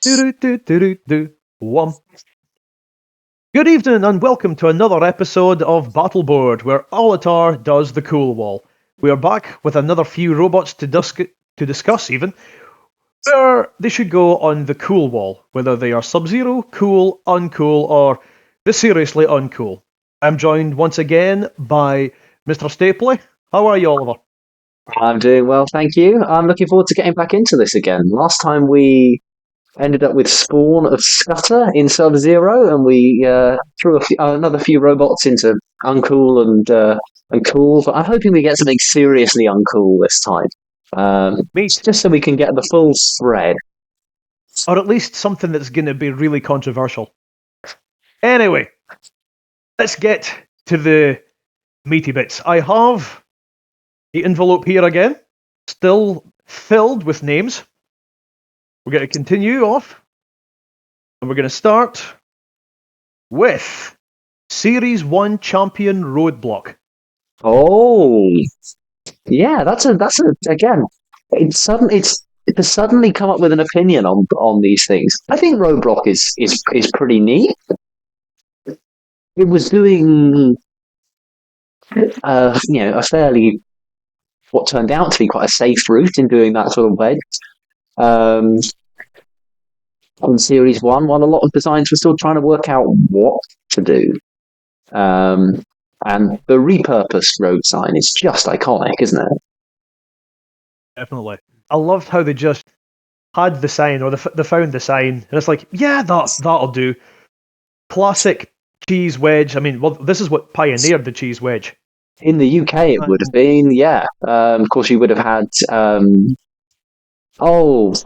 Do-do-do-do-do-do. Good evening and welcome to another episode of Battleboard, where Alatar does the cool wall. We are back with another few robots to discuss even, where they should go on the cool wall, whether they are Sub-Zero, cool, uncool, or the seriously uncool. I'm joined once again by Mr. Stapley. How are you, Oliver? I'm doing well, thank you. I'm looking forward to getting back into this again. Last time we ended up with Spawn of Scudder in Sub-Zero, and we threw another few robots into Uncool and Cool, but I'm hoping we get something seriously uncool this time. Me, Just so we can get the full spread. or at least something that's going to be really controversial. Anyway, let's get to the meaty bits. I have the envelope here again, still filled with names. We're going to continue off, and we're going to start with Series 1 Champion Roadblock. Oh, yeah, that's a again. It's to suddenly come up with an opinion on these things. I think Roadblock is pretty neat. It was doing a fairly what turned out to be quite a safe route in doing that sort of wedge. Um, on Series 1, while a lot of designs were still trying to work out what to do. And the repurposed road sign is just iconic, isn't it? Definitely. I loved how they just had the sign, or they found the sign, and it's like, yeah, that'll do. Classic cheese wedge. I mean, well, this is what pioneered the cheese wedge. In the UK, it would have been, yeah. Of course, you would have had. What's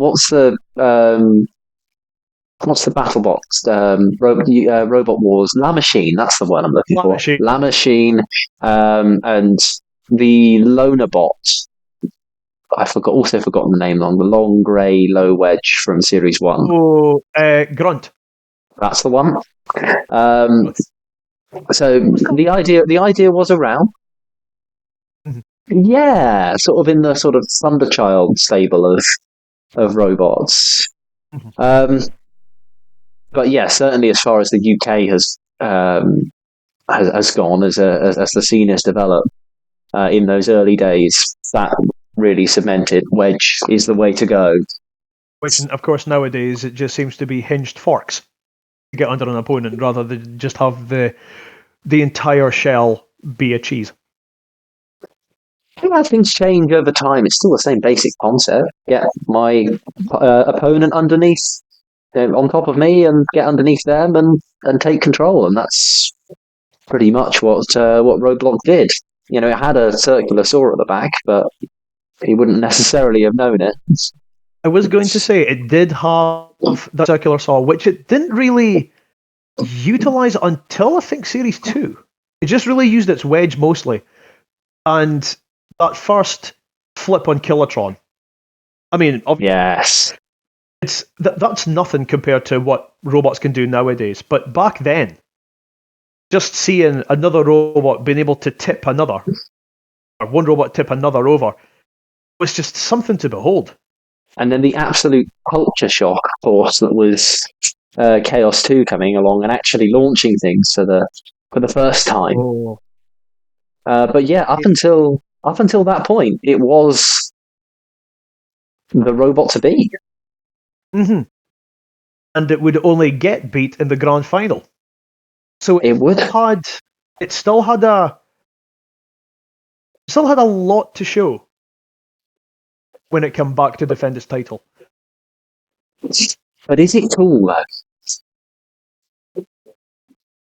the battle box? Robot Wars. La Machine. That's the one I'm looking for. Machine. La Machine. And the Loner Bot. Also forgotten the name on the long grey low wedge from Series 1. Oh, Grunt. That's the one. So the idea was around. Yeah, sort of in the sort of Thunderchild stable of robots. But yeah, certainly as far as the UK has gone, as the scene has developed in those early days, that really cemented wedge is the way to go. Which, of course, nowadays it just seems to be hinged forks to get under an opponent, rather than just have the entire shell be a cheese. As things change over time, it's still the same basic concept. Get my opponent underneath, on top of me, and get underneath them and take control. And that's pretty much what Roadblock did. You know, it had a circular saw at the back, but he wouldn't necessarily have known it. I was going to say it did have that circular saw, which it didn't really utilize until I think Series 2. It just really used its wedge mostly. And that first flip on Kilotron. I mean, yes, that's nothing compared to what robots can do nowadays. But back then, just seeing another robot being able to tip another, or one robot tip another over, was just something to behold. And then the absolute culture shock, of course, that was Chaos 2 coming along and actually launching things for the first time. Oh. But yeah, up until that point, it was the robot to beat. Mm-hmm. And it would only get beat in the grand final. So it still had a lot to show when it came back to defend its title. But is it cool though?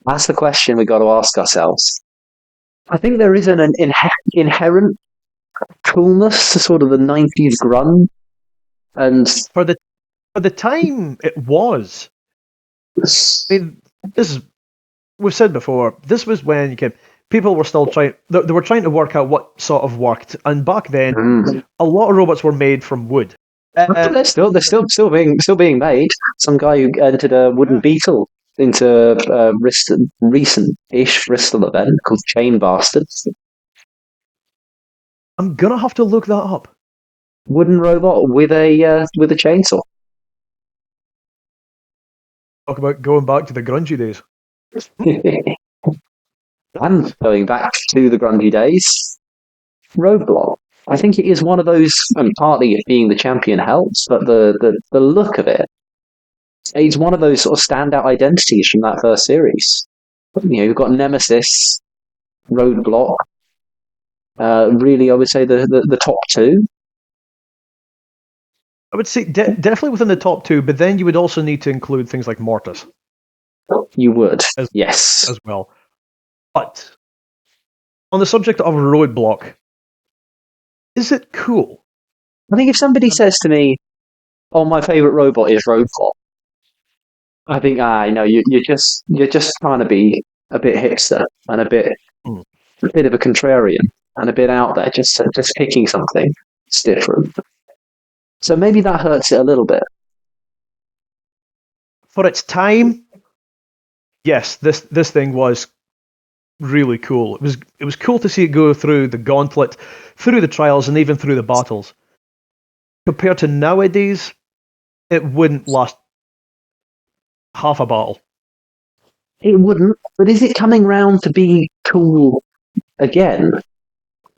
That's the question we got to ask ourselves. I think there is an inherent coolness to sort of the 90s grunge, and for the time it was. I mean, we've said before, this was when people were still trying. They were trying to work out what sort of worked, and back then, a lot of robots were made from wood. They're still being made. Some guy who entered a wooden beetle into a recent-ish Bristol event called Chain Bastards. I'm gonna have to look that up. Wooden robot with a chainsaw. Talk about going back to the grungy days. And going back to the grungy days, Roadblock. I think it is one of those, and partly it being the champion helps, but the look of it, it's one of those sort of standout identities from that first series. You've got Nemesis, Roadblock, really, I would say the top two. I would say definitely within the top two, but then you would also need to include things like Mortis. You would, yes. As well. But on the subject of Roadblock, is it cool? I think if somebody says to me, "Oh, my favourite robot is Roadblock," I think, no, you're just trying to be a bit hipster and a bit of a contrarian and a bit out there, just picking something that's different. So maybe that hurts it a little bit. For its time, yes, this thing was really cool. It was cool to see it go through the gauntlet, through the trials, and even through the battles. Compared to nowadays, it wouldn't last half a battle. It wouldn't, but is it coming round to be cool again?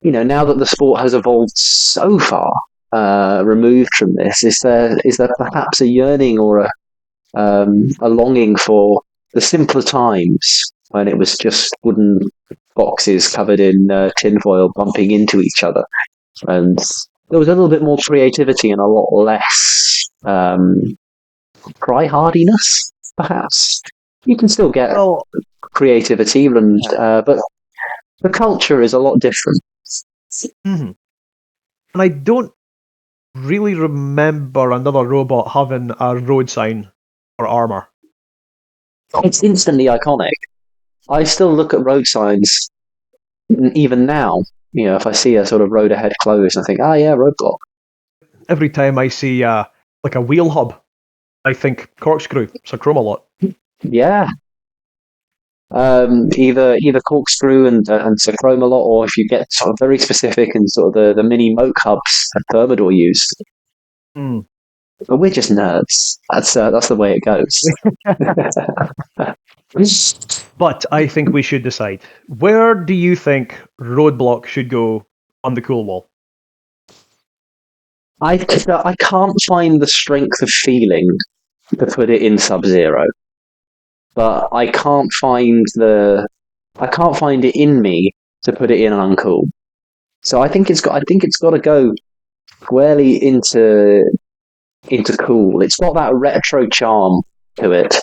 Now that the sport has evolved so far, removed from this, is there perhaps a yearning or a longing for the simpler times when it was just wooden boxes covered in tinfoil bumping into each other, and there was a little bit more creativity and a lot less try-hardiness, perhaps? You can still get creativity, and but the culture is a lot different. Mm-hmm. And I don't really remember another robot having a road sign or armor. It's instantly iconic. I still look at road signs even now. If I see a sort of road ahead closed, I think, yeah, Roadblock. Every time I see like a wheel hub, I think corkscrew. It's a Chromalot. Yeah. Either corkscrew and Chromalot, or if you get sort of very specific and sort of the mini moke hubs that Thermidor used. Mm. But we're just nerds. That's the way it goes. But I think we should decide. Where do you think Roadblock should go on the cool wall? I can't find the strength of feeling to put it in Sub-Zero, but I can't find it in me to put it in Uncool. So I think it's got to go squarely into cool. It's got that retro charm to it.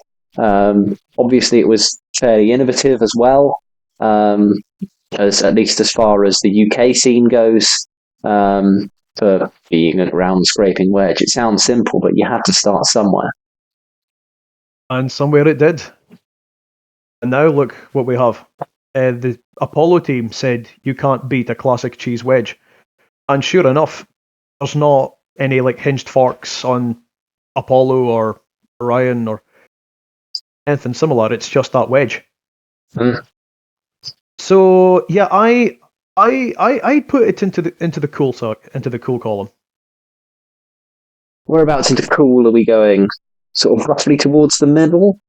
Obviously, it was fairly innovative as well, as at least as far as the UK scene goes. For being a ground scraping wedge, it sounds simple, but you have to start somewhere. And somewhere it did. And now look what we have. The Apollo team said you can't beat a classic cheese wedge. And sure enough, there's not any like hinged forks on Apollo or Orion or anything similar. It's just that wedge. Mm. So yeah, I put it into the cool column. Whereabouts into cool are we going? Sort of roughly towards the middle?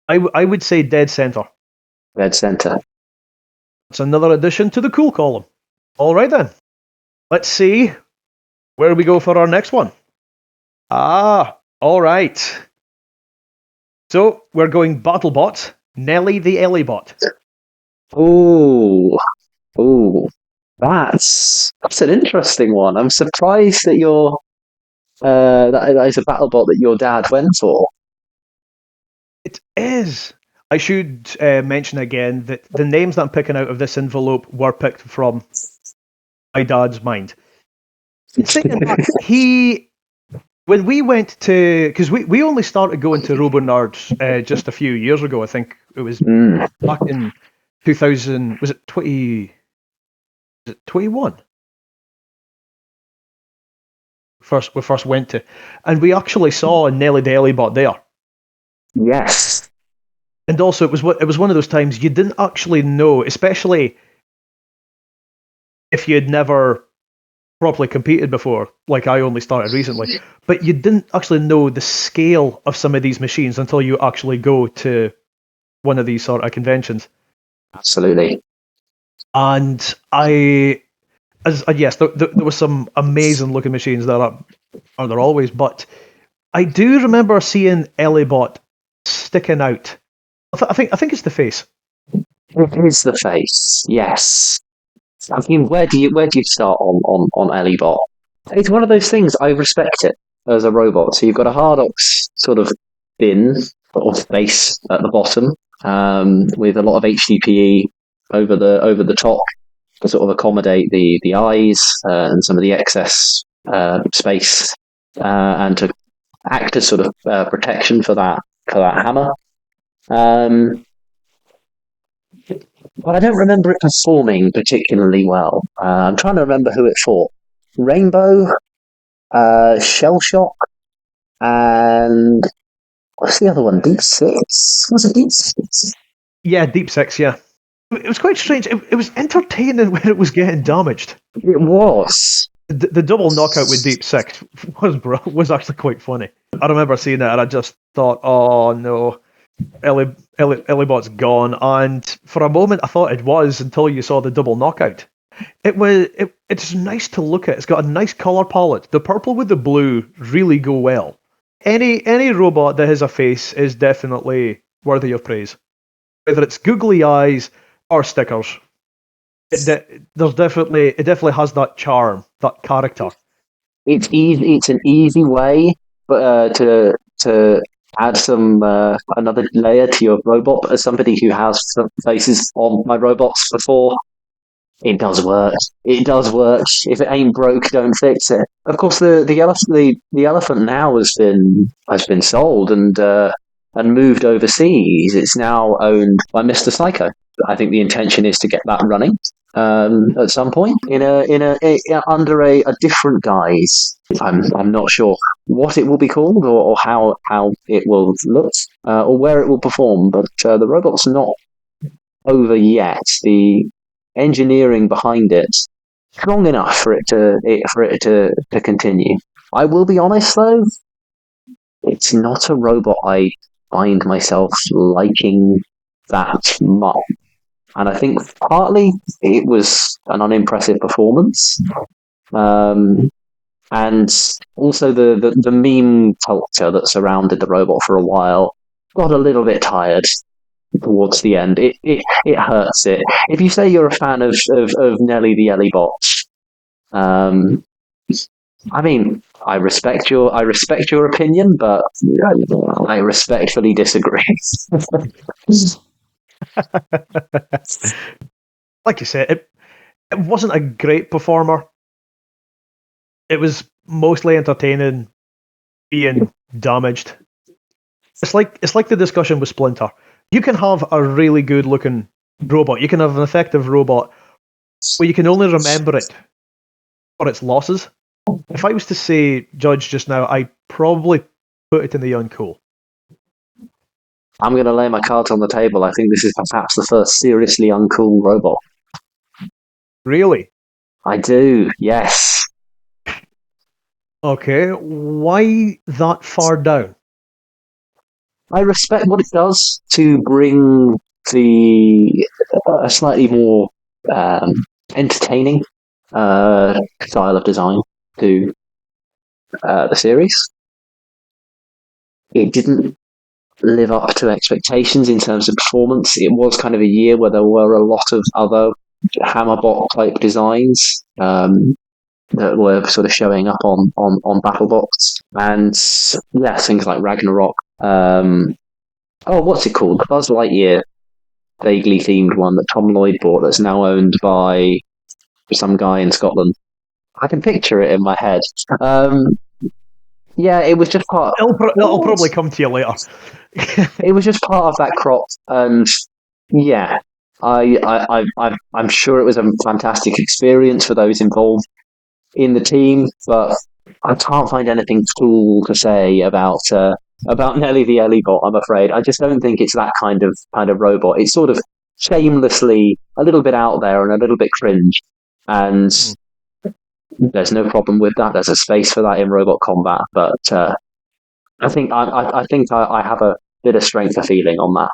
I would say dead center. Dead center. It's another addition to the cool column. All right then. Let's see where we go for our next one. All right. So we're going BattleBot, Nelly the Ellybot. Ooh, that's an interesting one. I'm surprised that that is a BattleBot that your dad went for. It is. I should mention again that the names that I'm picking out of this envelope were picked from my dad's mind. When we went to, because we only started going to RoboNerd just a few years ago. I think it was back in 2000. Was it 20? Was it 21? We first went to, and we actually saw Nelly the Ellybot there. Yes. And also, it was one of those times you didn't actually know, especially if you had never properly competed before. Like I only started recently, but you didn't actually know the scale of some of these machines until you actually go to one of these sort of conventions. Absolutely. And yes, there was some amazing looking machines that are there always, but I do remember seeing Ellibot sticking out. I think it's the face. It is the face, yes. I mean, where do you start on Ellie-Bot? It's one of those things. I respect it as a robot. So you've got a Hardox sort of bin or base at the bottom, with a lot of HDPE over the top to sort of accommodate the eyes and some of the excess space, and to act as sort of protection for that hammer. Um, but I don't remember it performing particularly well. I'm trying to remember who it fought. Rainbow, Shell Shock, and what's the other one? Deep Six? Was it Deep Six? Yeah, Deep Six. Yeah, it was quite strange. It was entertaining when it was getting damaged. It was. The double knockout with Deep Six was actually quite funny. I remember seeing it and I just thought, oh no, Ellibot's gone. And for a moment I thought it was until you saw the double knockout. It's nice to look at. It's got a nice colour palette. The purple with the blue really go well. Any robot that has a face is definitely worthy of praise. Whether it's googly eyes or stickers. It definitely has that charm, that character. It's easy. It's an easy way, but to add some another layer to your robot. As somebody who has faces on my robots before, it does work. It does work. If it ain't broke, don't fix it. Of course, the elephant now has been sold and moved overseas. It's now owned by Mr. Psycho. I think the intention is to get that running at some point under a different guise. I'm not sure what it will be called or how it will look or where it will perform, but the robot's not over yet. The engineering behind it strong enough for it to continue. I will be honest though, it's not a robot I find myself liking that much. And I think partly it was an unimpressive performance. And also the meme culture that surrounded the robot for a while got a little bit tired towards the end. It hurts it. If you say you're a fan of Nelly the Ellibot, I mean, I respect your opinion, but I respectfully disagree. Like you said, it wasn't a great performer. It was mostly entertaining, being damaged. It's like the discussion with Splinter. You can have a really good looking robot. You can have an effective robot, but you can only remember it for its losses. If I was to say judge just now, I'd probably put it in the uncool. I'm going to lay my cards on the table. I think this is perhaps the first seriously uncool robot. Really? I do, yes. Okay, why that far down? I respect what it does to bring a slightly more entertaining style of design to the series. It didn't live up to expectations in terms of performance. It was kind of a year where there were a lot of other Hammerbot type designs that were sort of showing up on BattleBots, and yeah, things like Ragnarok. What's it called? The Buzz Lightyear vaguely themed one that Tom Lloyd bought that's now owned by some guy in Scotland. I can picture it in my head. Yeah, it was just part. It'll probably come to you later. It was just part of that crop, and yeah, I'm sure it was a fantastic experience for those involved in the team, but I can't find anything cool to say about Nelly the Ellibot. I'm afraid I just don't think it's that kind of robot. It's sort of shamelessly a little bit out there and a little bit cringe, and There's no problem with that. There's a space for that in robot combat, but I think I have a bit of strength of feeling on that.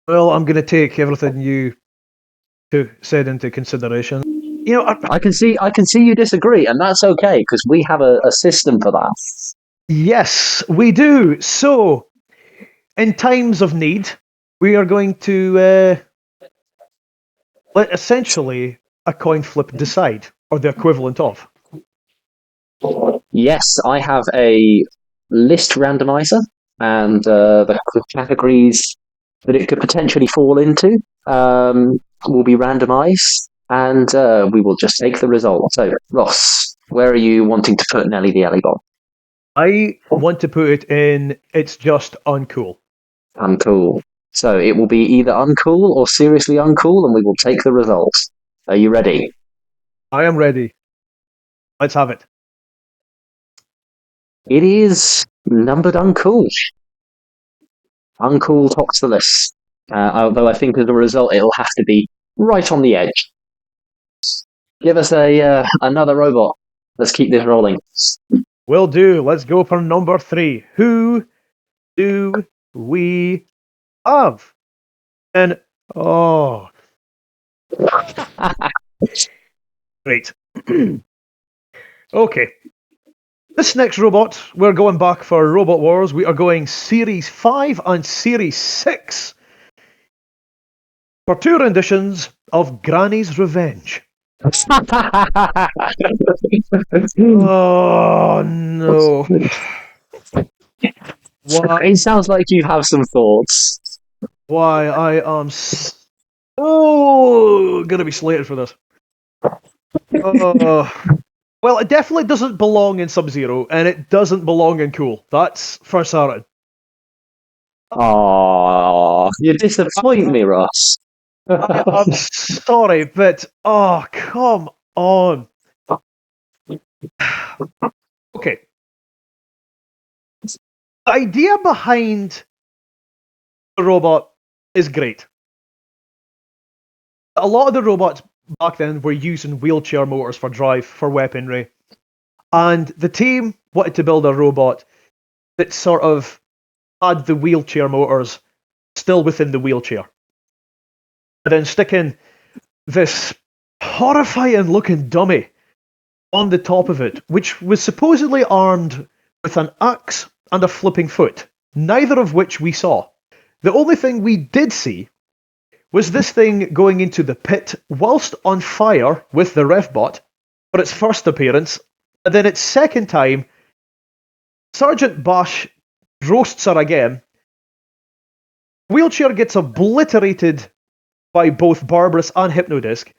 Well, I'm going to take everything you said into consideration. I can see you disagree, and that's okay because we have a system for that. Yes, we do. So, in times of need, we are going to let essentially a coin flip decide, or the equivalent of. Yes, I have a list randomizer, and the categories that it could potentially fall into will be randomized, and we will just take the result. So, Ross, where are you wanting to put Nelly the Alley Bomb? I want to put it in It's Just Uncool. Uncool. So it will be either uncool or seriously uncool, and we will take the result. Are you ready? I am ready. Let's have it. It is numbered uncool. Uncool tops the list. Although I think as a result, it'll have to be right on the edge. Give us another robot. Let's keep this rolling. Will do. Let's go for number 3. Who do we have? And oh, great. Okay. This next robot, we're going back for Robot Wars. We are going Series 5 and Series 6 for 2 renditions of Granny's Revenge. Oh no. Why? It sounds like you have some thoughts. Why I am gonna be slated for this. Well, it definitely doesn't belong in Sub-Zero, and it doesn't belong in Cool. That's for certain. Oh, you disappoint me, Ross. I'm sorry, but come on. Okay. The idea behind the robot is great. A lot of the robots back then were using wheelchair motors for drive, for weaponry. And the team wanted to build a robot that sort of had the wheelchair motors still within the wheelchair. And then sticking this horrifying looking dummy on the top of it, which was supposedly armed with an axe and a flipping foot, neither of which we saw. The only thing we did see was this thing going into the pit whilst on fire with the RefBot for its first appearance, and then its second time, Sergeant Bash roasts her again. Wheelchair gets obliterated by both Barbarous and Hypnodisc,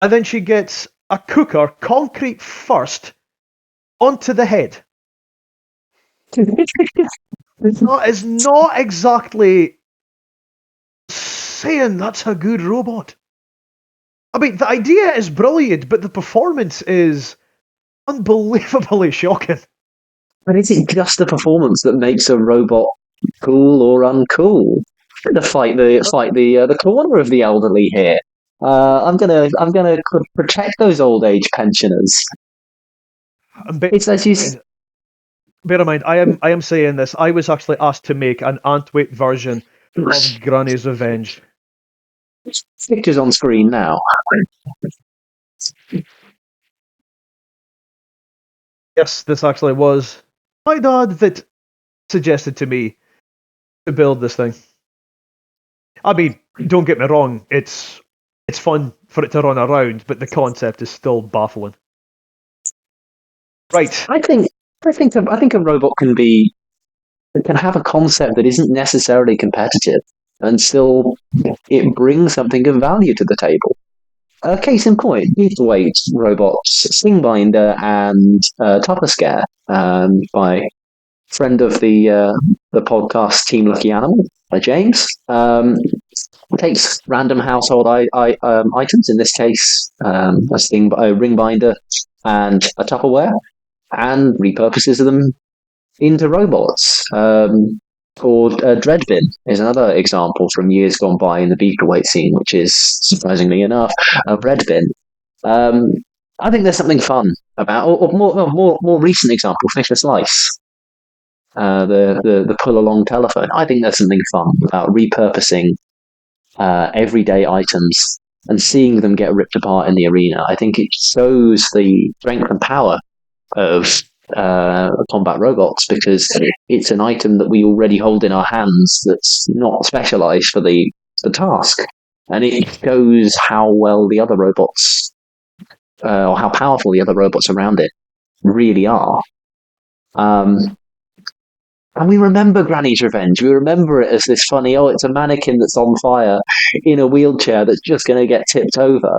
and then she gets a cooker, concrete first, onto the head. It's not exactly saying that's a good robot. I mean, the idea is brilliant, but the performance is unbelievably shocking. But is it just the performance that makes a robot cool or uncool? I'm gonna fight the corner of the elderly here. I'm gonna protect those old age pensioners. It's as you. Bear in mind, I am saying this. I was actually asked to make an Antweight version of Granny's Revenge. Pictures on screen now. Yes, this actually was my dad that suggested to me to build this thing. I mean, don't get me wrong, it's fun for it to run around, but the concept is still baffling. Right. I think a robot can have a concept that isn't necessarily competitive, and still it brings something of value to the table. Case in point, Weight robots, Slingbinder and Topper Scare, by friend of the podcast Team Lucky Animal, by James. Takes random household items, in this case a ring binder and a Tupperware, and repurposes them into robots. Or Dreadbin is another example from years gone by in the Beakerweight scene, which is, surprisingly enough, a Dreadbin. I think there's something fun about, or more recent example, Fisher Slice, the pull along telephone. I think there's something fun about repurposing everyday items and seeing them get ripped apart in the arena. I think it shows the strength and power of combat robots, because it's an item that we already hold in our hands that's not specialized for the task. And it shows how well the other robots, or how powerful the other robots around it really are. And we remember Granny's Revenge. We remember it as this funny, it's a mannequin that's on fire in a wheelchair that's just going to get tipped over.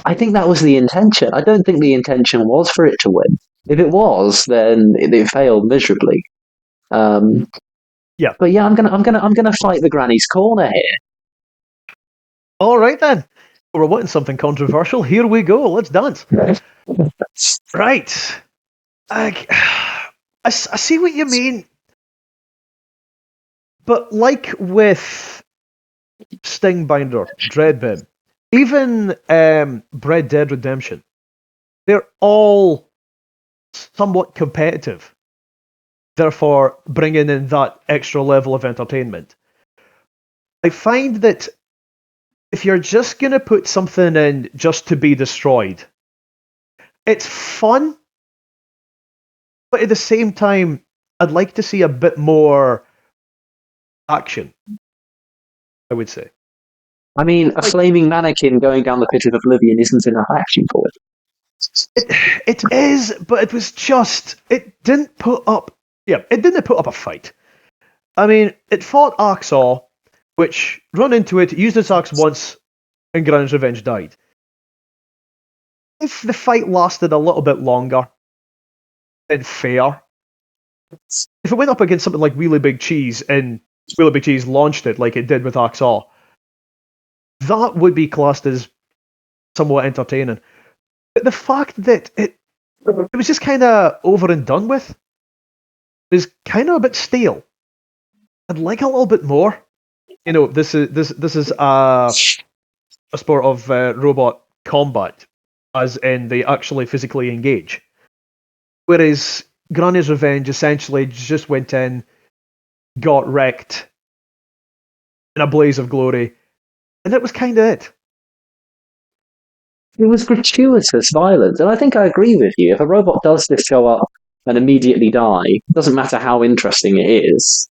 I think that was the intention. I don't think the intention was for it to win. If it was, then it failed miserably. Yeah. But yeah, I'm gonna fight the Granny's corner here. All right then. We're wanting something controversial. Here we go. Let's dance. Right. I see what you mean. But like with Stingbinder, Dreadbim, even Red Dead Redemption, they're all somewhat competitive. Therefore, bringing in that extra level of entertainment. I find that if you're just going to put something in just to be destroyed, it's fun, but at the same time, I'd like to see a bit more action, I would say. I mean, a flaming mannequin going down the pit of oblivion isn't enough action for it. It is, but it was just, it didn't put up a fight. I mean, it fought Axaw, which run into it, used its axe once, and Granny's Revenge died. If the fight lasted a little bit longer, then fair. If it went up against something like Wheelie Big Cheese and Wheelie Big Cheese launched it like it did with Axaw, that would be classed as somewhat entertaining. But the fact that it was just kind of over and done with is kind of a bit stale. I'd like a little bit more. You know, this is a sport of robot combat, as in they actually physically engage. Whereas Granny's Revenge essentially just went in, got wrecked in a blaze of glory, and that was kind of it. It was gratuitous violence, and I think I agree with you. If a robot does just show up and immediately die, doesn't matter how interesting it is,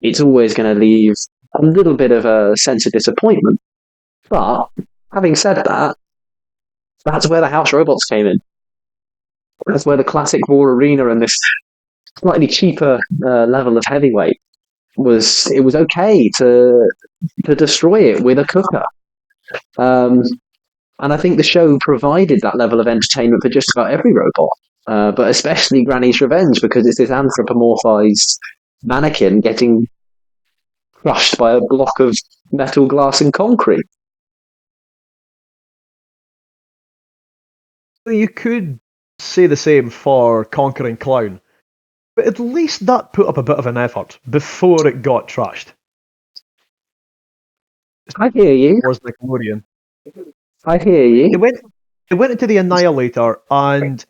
it's always going to leave a little bit of a sense of disappointment. But, having said that, that's where the house robots came in. That's where the classic war arena and this slightly cheaper level of heavyweight was. It was okay to destroy it with a cooker. And I think the show provided that level of entertainment for just about every robot, but especially Granny's Revenge, because it's this anthropomorphized mannequin getting crushed by a block of metal, glass, and concrete. You could say the same for Conquering Clown, but at least that put up a bit of an effort before it got trashed. I hear you. Was Nickelodeon. I hear you. It went into the Annihilator and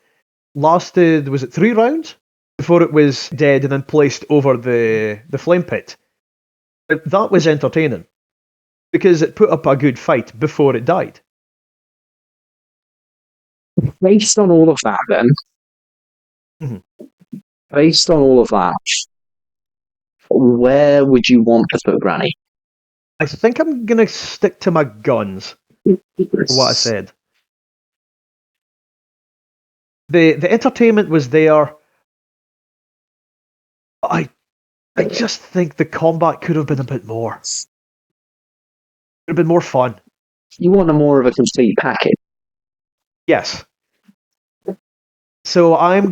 lasted, was it 3 rounds? Before it was dead and then placed over the flame pit. But that was entertaining. Because it put up a good fight before it died. Based on all of that, then, based on all of that, where would you want to put Granny? I think I'm going to stick to my guns. For what I said. The entertainment was there. I just think the combat could have been a bit more. It would have been more fun. You want a more of a complete package. Yes. So I'm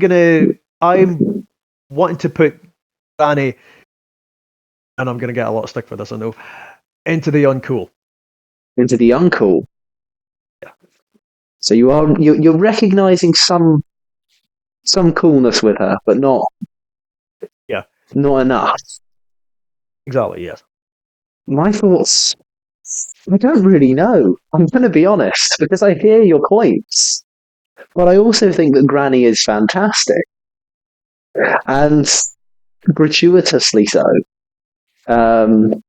wanting to put Granny, and I'm gonna get a lot of stick for this, I know, into the uncool. Into the uncool. Yeah. So you're recognizing some coolness with her, but not enough. Exactly, yes. My thoughts I don't really know. I'm going to be honest, because I hear your points. But I also think that Granny is fantastic. And gratuitously so. Um,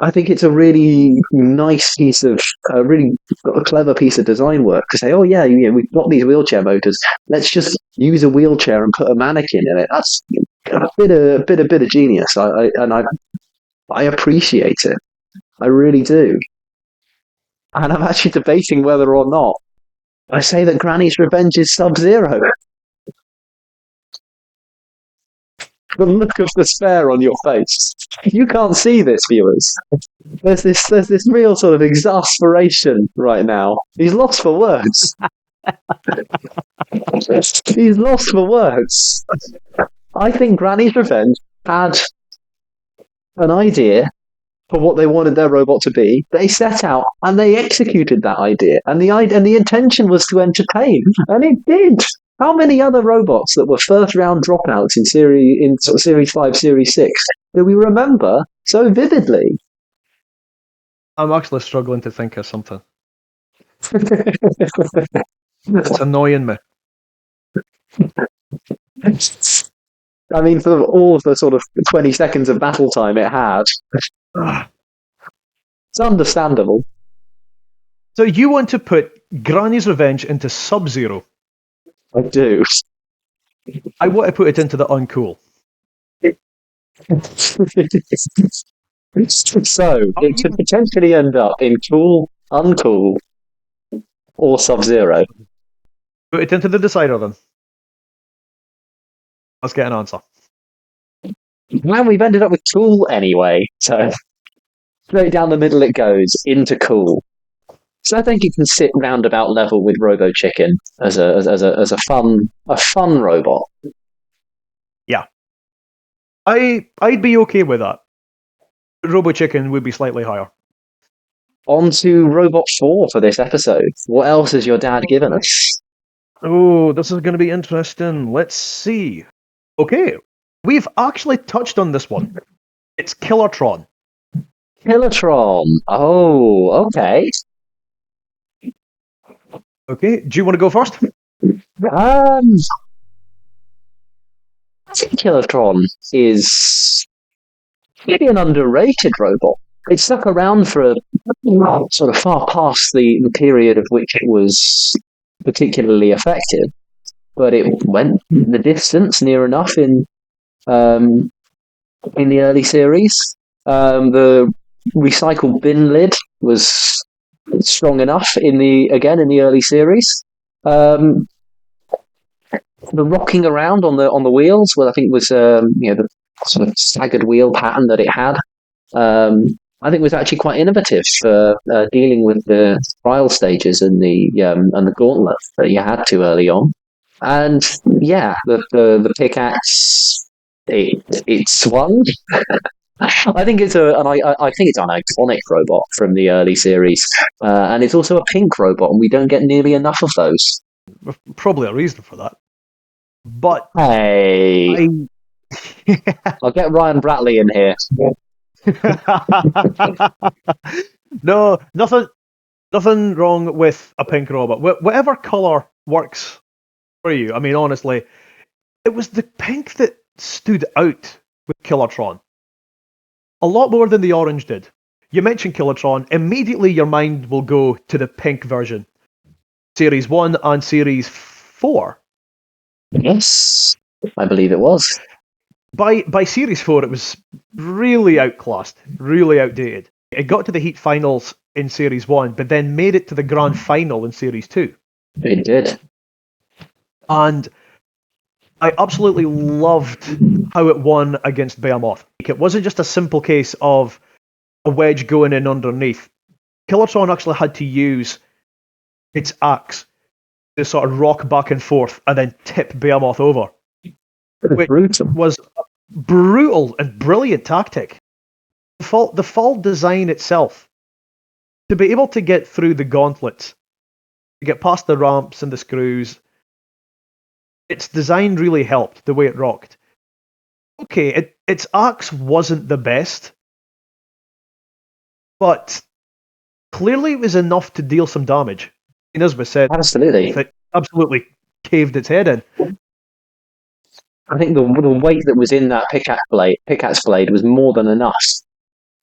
I think it's a really nice piece of, a really clever piece of design work to say, oh yeah, we've got these wheelchair motors. Let's just use a wheelchair and put a mannequin in it. That's a bit of genius. I appreciate it. I really do. And I'm actually debating whether or not I say that Granny's Revenge is Sub-Zero. The look of despair on your face. You can't see this, viewers. There's this real sort of exasperation right now. He's lost for words. He's lost for words. I think Granny's Revenge had an idea for what they wanted their robot to be. They set out and they executed that idea, and the intention was to entertain, and it did. How many other robots that were first round dropouts in sort of Series 5, Series 6 do we remember so vividly? I'm actually struggling to think of something. It's annoying me. I mean, for all of the sort of 20 seconds of battle time it had, it's understandable. So you want to put Granny's Revenge into Sub-Zero? I do. I want to put it into the uncool. So, it could potentially end up in cool, uncool, or Sub-Zero. Put it into the decider then. Let's get an answer. Well, we've ended up with cool anyway, so straight down the middle it goes, into cool. So I think it can sit roundabout level with Robo Chicken as a fun robot. Yeah. I'd be okay with that. Robo Chicken would be slightly higher. On to Robot 4 for this episode. What else has your dad given us? Oh, this is going to be interesting. Let's see. Okay, we've actually touched on this one. It's Killertron. Killertron. Oh, okay. Okay, do you want to go first? I think Killertron is maybe an underrated robot. It stuck around for sort of far past the period of which it was particularly effective, but it went the distance near enough in the early series. The recycled bin lid was strong enough in the early series. The rocking around on the wheels, well, I think was the sort of staggered wheel pattern that it had. I think was actually quite innovative for dealing with the trial stages and the gauntlet that you had to early on. And yeah, the pickaxe it swung. I think it's I think it's an iconic robot from the early series, and it's also a pink robot, and we don't get nearly enough of those. Probably a reason for that. But hey, I'll get Ryan Bratley in here. No, nothing wrong with a pink robot. Whatever colour works for you. I mean, honestly, it was the pink that stood out with Killertron. A lot more than the orange did. You mentioned Killertron, immediately your mind will go to the pink version. Series 1 and Series 4. Yes, I believe it was. By Series 4, it was really outclassed, really outdated. It got to the Heat Finals in Series 1, but then made it to the Grand Final in Series 2. It did. And I absolutely loved how it won against Behemoth. It wasn't just a simple case of a wedge going in underneath. Killertron actually had to use its axe to sort of rock back and forth and then tip Behemoth over. Which was a brutal and brilliant tactic. The fall design itself, to be able to get through the gauntlets, to get past the ramps and the screws, its design really helped, the way it rocked. Okay, its axe wasn't the best, but clearly it was enough to deal some damage. And as we said, Absolutely. it absolutely caved its head in. I think the weight that was in that pickaxe blade was more than enough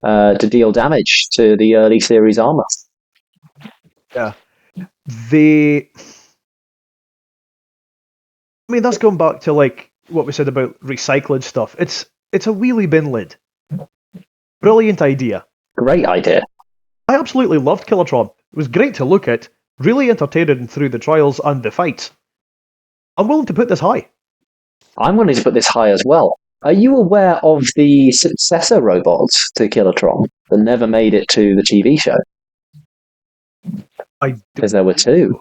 to deal damage to the early series armor. Yeah. I mean, that's going back to like what we said about recycled stuff. It's a wheelie bin lid. Brilliant idea. Great idea. I absolutely loved Killatron. It was great to look at, really entertaining through the trials and the fights. I'm willing to put this high. I'm willing to put this high as well. Are you aware of the successor robots to Killatron that never made it to the TV show? Because there were two.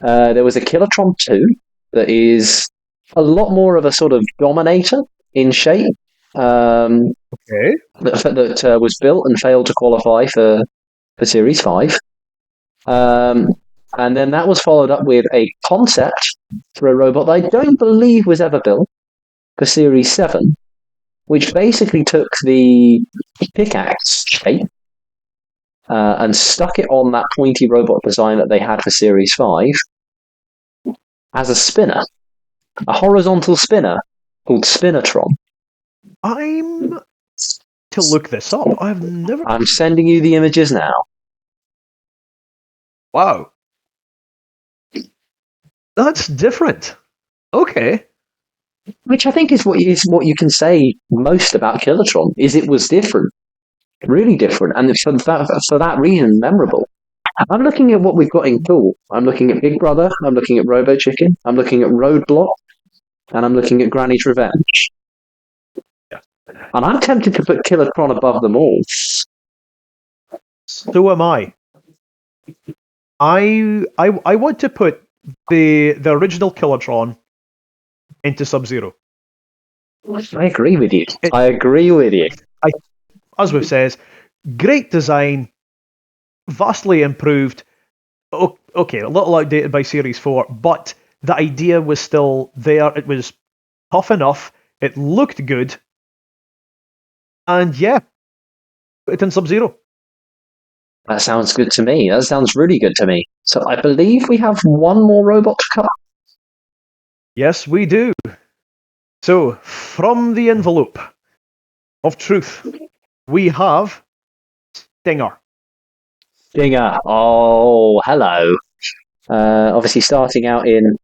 There was a Killatron 2 that is a lot more of a sort of Dominator in shape. Okay. That was built and failed to qualify for Series 5. And then that was followed up with a concept for a robot that I don't believe was ever built for Series 7, which basically took the pickaxe shape and stuck it on that pointy robot design that they had for Series 5 as a spinner, a horizontal spinner called Spinatron. I'm to look this up. I've never. I'm sending you the images now. Wow. That's different. Okay. Which I think is what you can say most about Killatron, is it was different. Really different, and for that reason, memorable. I'm looking at what we've got in Tool. I'm looking at Big Brother, I'm looking at Robo Chicken, I'm looking at Roadblock, and I'm looking at Granny's Revenge. Yeah. And I'm tempted to put Killatron above them all. So am I. I want to put the original Killatron into Sub-Zero. I agree with you. I agree with you. As we've said, great design, vastly improved. Okay, a little outdated by Series 4, but the idea was still there. It was tough enough. It looked good. And yeah, put it in Sub-Zero. That sounds good to me. That sounds really good to me. So I believe we have one more robot to cover. Yes, we do. So, from the envelope of truth, we have Stinger. Stinger. Oh, hello. Obviously starting out in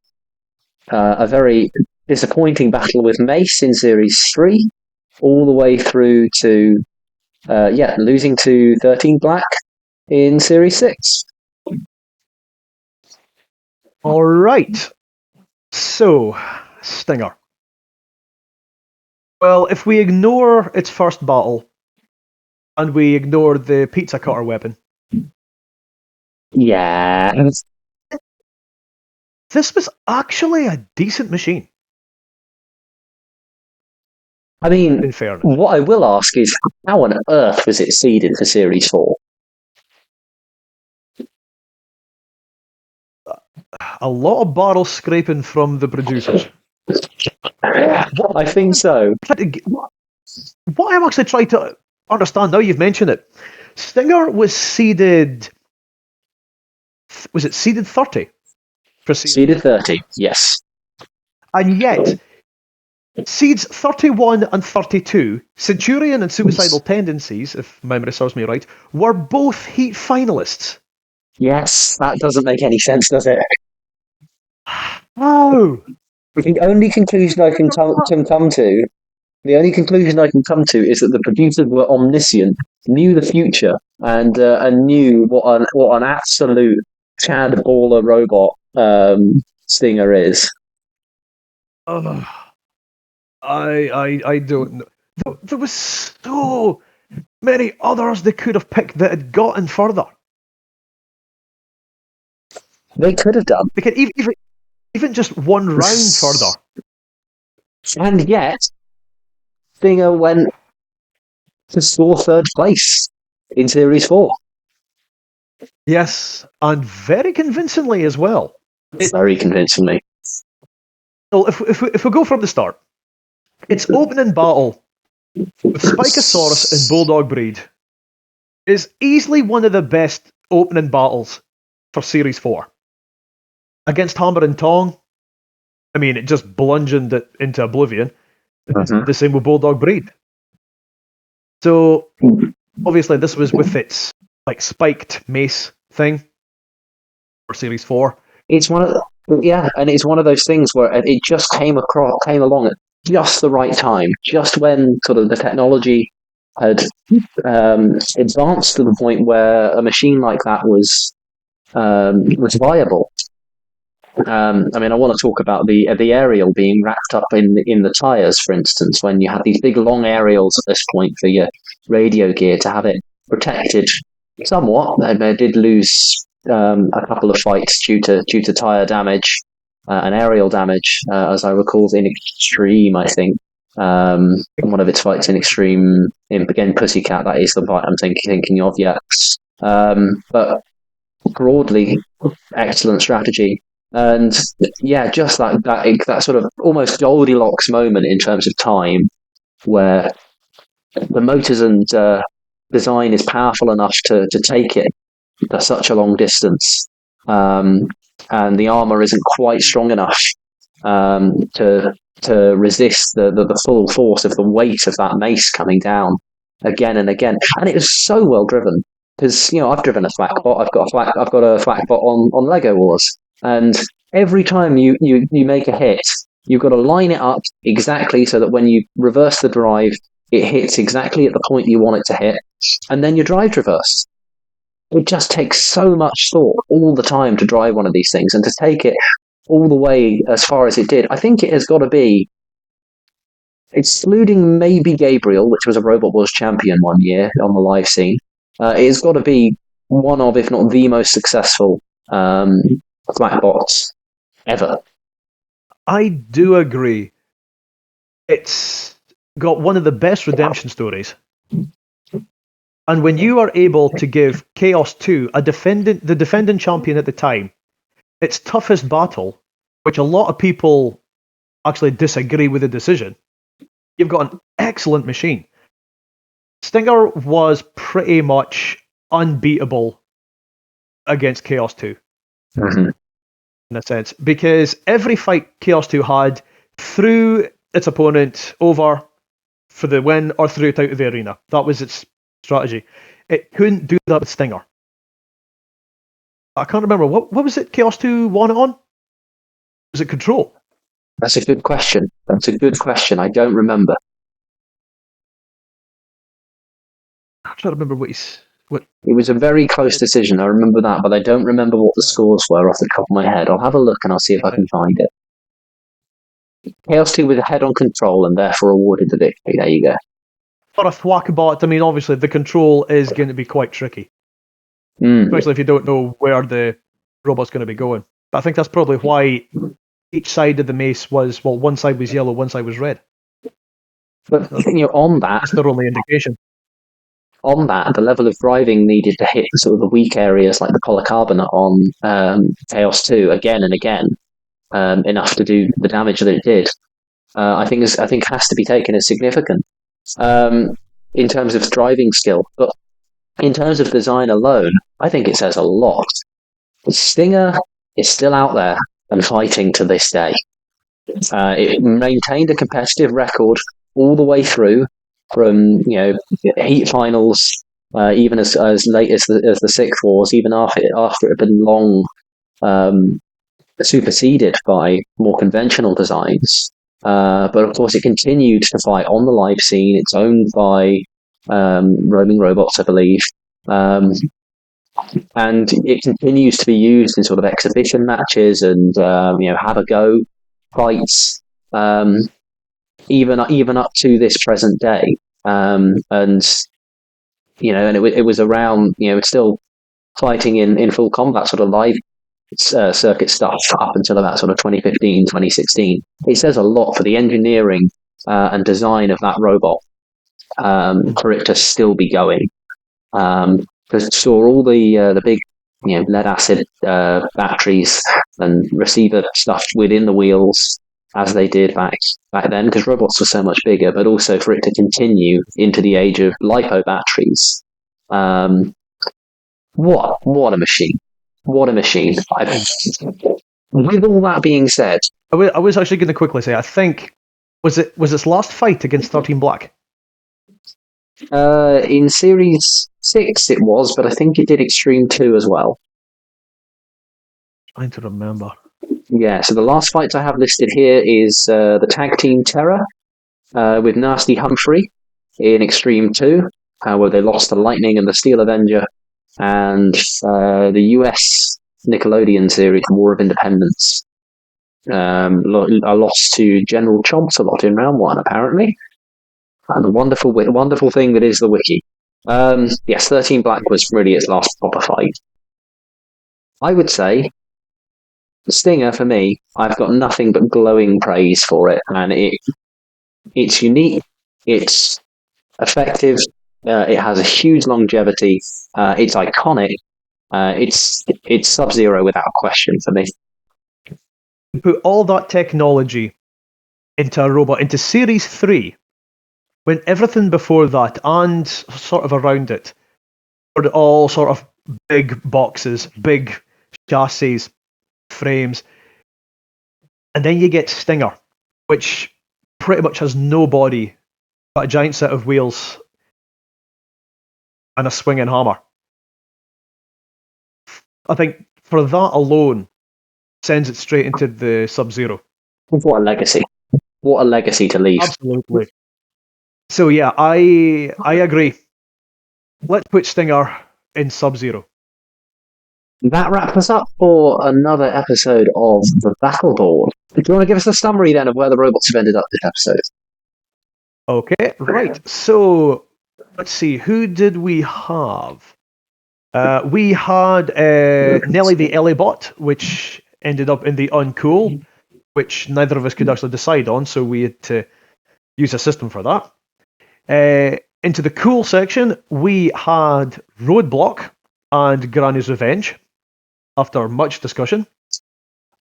a very disappointing battle with Mace in Series 3, all the way through to, losing to 13 Black in Series 6. All right. So, Stinger. Well, if we ignore its first battle, and we ignore the pizza cutter weapon. Yeah. This was actually a decent machine. I mean, in fairness, what I will ask is, how on earth was it seeded for Series 4? A lot of barrel scraping from the producers. I think so. What I'm actually trying to understand, now you've mentioned it, Stinger was seeded... Was it seeded 30? Seeded 30, yes. And yet, seeds 31 and 32, Centurion and Suicidal Tendencies, if memory serves me right, were both Heat finalists. Yes, that doesn't make any sense, does it? Oh! The only conclusion I can come to is that the producers were omniscient, knew the future, and knew what an absolute Chad baller robot Stinger is. I don't know. There was so many others they could have picked that had gotten further. They could have done. They could even just one round further. And yet, Stinger went to score third place in Series 4. Yes, and very convincingly as well. Very convincingly. Well, if we go from the start, its opening battle with Spikosaurus and Bulldog Breed is easily one of the best opening battles for Series 4. Against Hammer and Tong, I mean, it just bludgeoned it into oblivion. The same with Bulldog Breed. So, obviously, this was with its like spiked mace thing for Series 4. It's one of and it's one of those things where it just came along at just the right time, just when sort of the technology had advanced to the point where a machine like that was viable. I mean, I want to talk about the aerial being wrapped up in the tires, for instance, when you had these big long aerials at this point for your radio gear to have it protected somewhat. They did lose a couple of fights due to tire damage and aerial damage, as I recall, in Extreme, I think. One of its fights in Extreme, again, Pussycat, that is the fight I'm thinking of, yeah. But broadly, excellent strategy. And yeah, just that sort of almost Goldilocks moment in terms of time, where the motors and design is powerful enough to take it for such a long distance, and the armor isn't quite strong enough to resist the full force of the weight of that mace coming down again and again. And it was so well driven, because I've driven a Flakbot. I've got a Flakbot on Lego Wars. And every time you make a hit, you've got to line it up exactly so that when you reverse the drive, it hits exactly at the point you want it to hit, and then your drive reverse. It just takes so much thought all the time to drive one of these things, and to take it all the way as far as it did. I think it has got to be, excluding maybe Gabriel, which was a Robot Wars champion one year on the live scene, it has got to be one of, if not the most successful Flakbots ever. I do agree. It's got one of the best redemption stories. And when you are able to give Chaos 2, the defending champion at the time, its toughest battle, which a lot of people actually disagree with the decision, you've got an excellent machine. Stinger was pretty much unbeatable against Chaos 2. Mm-hmm. In a sense, because every fight Chaos 2 had threw its opponent over for the win or threw it out of the arena. That was its strategy. It couldn't do that with Stinger. I can't remember. What was it Chaos 2 won it on? Was it Control? That's a good question. I don't remember. I'm trying to remember what. It was a very close decision. I remember that, but I don't remember what the scores were off the top of my head. I'll have a look and I'll see if I can find it. Chaos 2 with a head-on control and therefore awarded the victory. There you go. For a Thwackabot, I mean, obviously the control is going to be quite tricky. Especially if you don't know where the robot's going to be going. But I think that's probably why each side of the mace was, well, one side was yellow, one side was red. But on that, that's their only indication. On that, the level of driving needed to hit sort of the weak areas like the polycarbonate on Chaos 2 again and again, enough to do the damage that it did, I think has to be taken as significant in terms of driving skill. But in terms of design alone, I think it says a lot. Stinger is still out there and fighting to this day. It maintained a competitive record all the way through, from heat finals, even as late as the Sixth Wars, even after it had been long superseded by more conventional designs. But of course, it continued to fight on the live scene. It's owned by Roaming Robots, I believe, and it continues to be used in sort of exhibition matches and have a go fights. Even up to this present day, and it was around, it's still fighting in full combat sort of live circuit stuff up until about sort of 2015, 2016. It says a lot for the engineering and design of that robot for it to still be going. Because saw all the big lead acid batteries and receiver stuff within the wheels, as they did back then, because robots were so much bigger, but also for it to continue into the age of LiPo batteries. What a machine! What a machine! With all that being said, I was actually going to quickly say, I think was its last fight against 13 Black. in Series 6 it was, but I think it did Extreme 2 as well. I need to remember. Yeah, so the last fights I have listed here is the Tag Team Terror with Nasty Humphrey in Extreme 2, where they lost to Lightning and the Steel Avenger, and the US Nickelodeon series War of Independence. I lost to General Chomps-a-Lot in round 1, apparently. And the wonderful thing that is the wiki. Yes, 13 Black was really its last proper fight. I would say Stinger, for me, I've got nothing but glowing praise for it, and it's unique, it's effective, it has a huge longevity, it's iconic, it's Sub-Zero without question for me. Put all that technology into a robot, into Series 3, when everything before that and sort of around it were all sort of big boxes, big chassis, frames. And then you get Stinger, which pretty much has no body, but a giant set of wheels and a swinging hammer. I think for that alone, sends it straight into the Sub-Zero. What a legacy. What a legacy to leave. Absolutely. So yeah, I agree. Let's put Stinger in Sub-Zero. That wraps us up for another episode of the Battleboard. Do you want to give us a summary then of where the robots have ended up this episode? Okay, right. So let's see, who did we have? We had Nelly the Ellibot, which ended up in the Uncool, which neither of us could actually decide on, so we had to use a system for that. Into the Cool section, we had Roadblock and Granny's Revenge, after much discussion.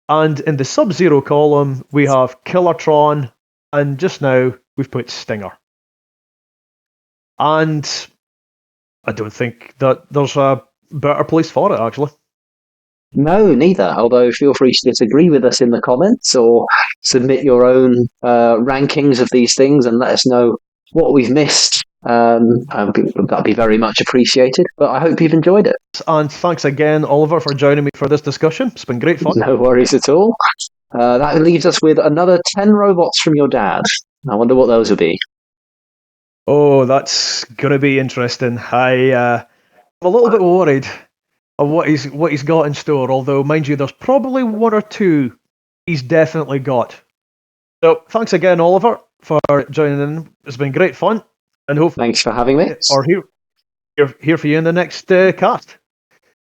And in the Sub-Zero column, we have Killertron, and just now we've put Stinger. And I don't think that there's a better place for it, actually. No, neither. Although feel free to disagree with us in the comments or submit your own rankings of these things and let us know what we've missed. That'd be very much appreciated. But I hope you've enjoyed it. And thanks again, Oliver, for joining me for this discussion. It's been great fun. No worries at all. That leaves us with another 10 robots from your dad. I wonder what those will be. Oh, that's going to be interesting. I'm a little bit worried of what he's got in store, although, mind you, there's probably one or two he's definitely got. So, thanks again, Oliver, for joining in. It's been great fun, and hopefully, thanks for having me. Or here for you in the next cast.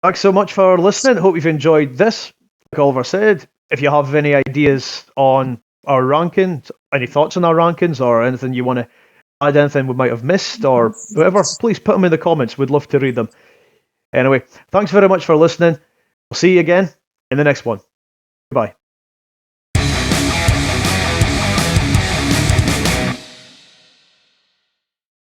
Thanks so much for listening. Hope you've enjoyed this. Like Oliver said, if you have any ideas on our rankings, any thoughts on our rankings, or anything you want to add, anything we might have missed, or whatever, please put them in the comments. We'd love to read them. Anyway, thanks very much for listening. We'll see you again in the next one. Goodbye.